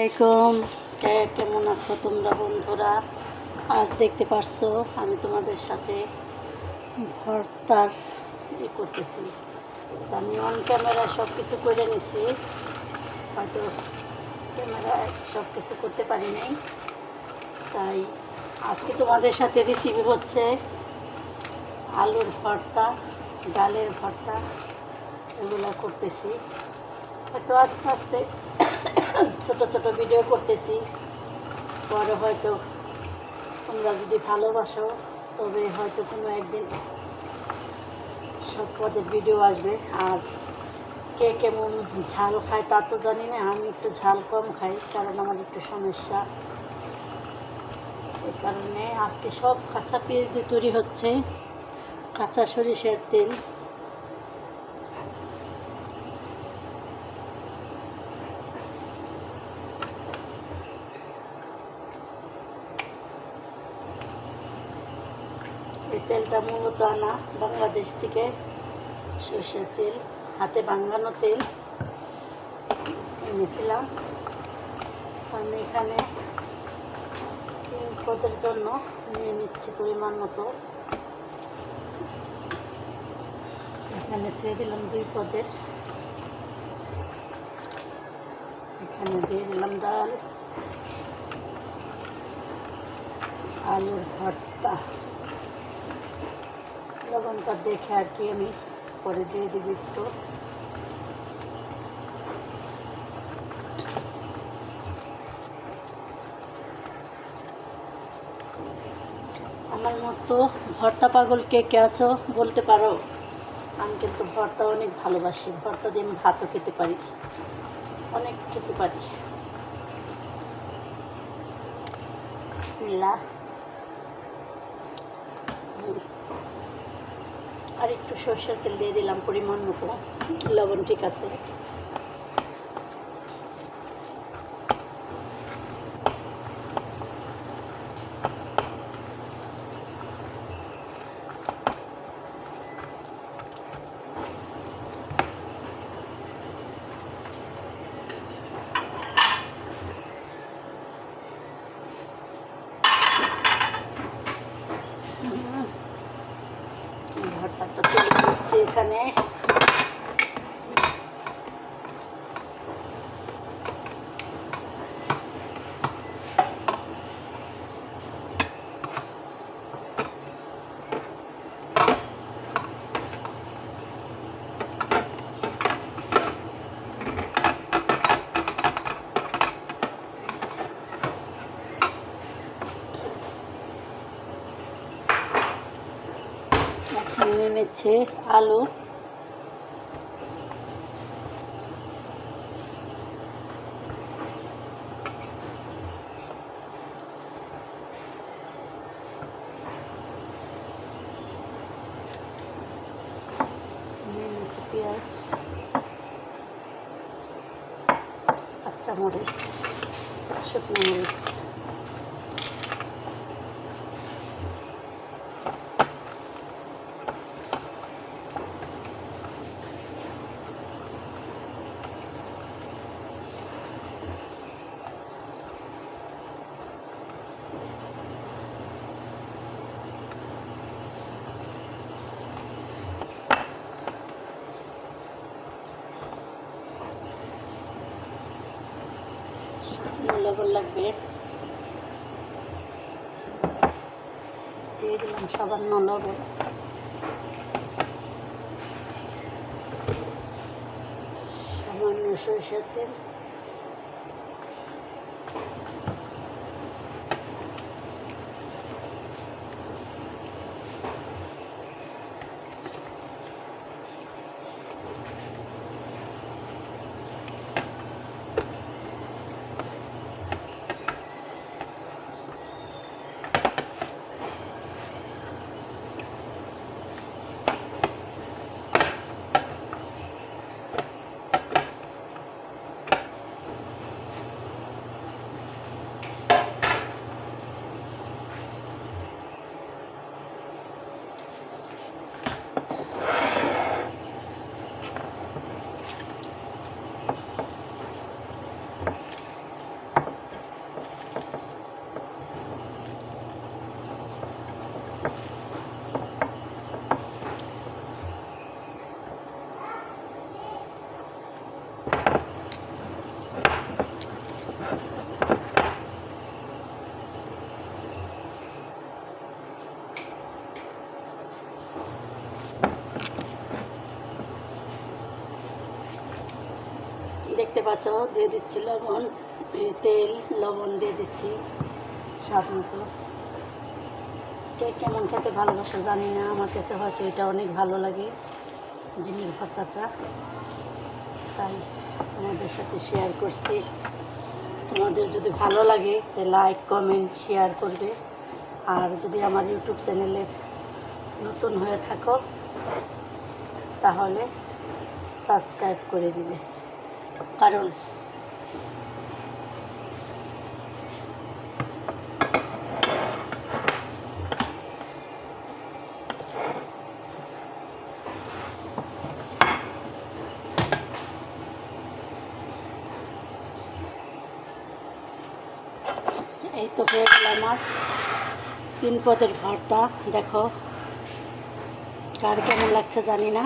আলাইকুম। কেমন আছো তোমরা বন্ধুরা? আজ দেখতে পারছো আমি তোমাদের সাথে ভর্তার করতেছি। আমি অন ক্যামেরায় সব কিছু করে নিছি, হয়তো ক্যামেরায় সব কিছু করতে পারি নাই। তাই আজকে তোমাদের সাথে রেসিপি হচ্ছে আলুর ভর্তা, ডালের ভর্তা, এগুলো করতেছি। হয়তো আস্তে আস্তে ছোট ছোট ভিডিও করতেছি, পরে হয়তো তোমরা যদি ভালোবাসো তবে হয়তো কোনো একদিন সব পদের ভিডিও আসবে। আর কে কেমন ঝাল খায় তা তো জানি না, আমি একটু ঝাল কম খাই কারণ আমার একটু সমস্যা। এই কারণে আজকে সব কাঁচা পেঁয়াজ দিয়ে তৈরি হচ্ছে, কাঁচা সরিষার তেল। এই তেলটা মূলত আনা বাংলাদেশ থেকে, সরষের তেল, হাতে বাঙানো তেল এনেছিলাম। আমি এখানে 3 পদের জন্য নিয়ে নিচ্ছি পরিমাণ মতো। এখানে ছেড়ে দিলাম 2 পদের, এখানে দিয়ে দিলাম ডাল, আলুর ভর্তা। লবণটা দেখে আর কি আমি পরে দিয়ে দিব একটু। আমার মতো ভর্তা পাগল কে কে আছো বলতে পারো? আমি কিন্তু ভর্তা অনেক ভালোবাসি, ভর্তা দিয়ে আমি ভাতও খেতে পারি, অনেক খেতে পারি। বিসমিল্লাহ। আর একটু সরষের তেল দিয়ে দিলাম পরিমাণ মতো, লবণ ঠিক আছে। ভর্তাটা তৈরি করছি এখানে। এখানে নিচ্ছে আলু, পেঁয়াজ, কাঁচা মরিচ, শুকনো মরিচ। লবণ লাগবে, দিয়ে দিলাম সামান্য লবণ, সামান্য সরষের তেল, কাঁচাও দিয়ে দিচ্ছি লবণ, তেল লবণ দিয়ে দিচ্ছি স্বাদ মতো। কে কেমন খেতে ভালোবাসো জানি না, আমার কাছে হয়তো এটা অনেক ভালো লাগে ডিমের ভর্তাটা, তাই তোমাদের সাথে শেয়ার করছি। তোমাদের যদি ভালো লাগে তাহলে লাইক কমেন্ট শেয়ার করবে, আর যদি আমার ইউটিউব চ্যানেলের নতুন হয়ে থাকো তাহলে সাবস্ক্রাইব করে দিবে, কারণ এই তো হয়ে গেল আমার 3 পদের ভর্তা। দেখো কার কেমন লাগছে জানি না।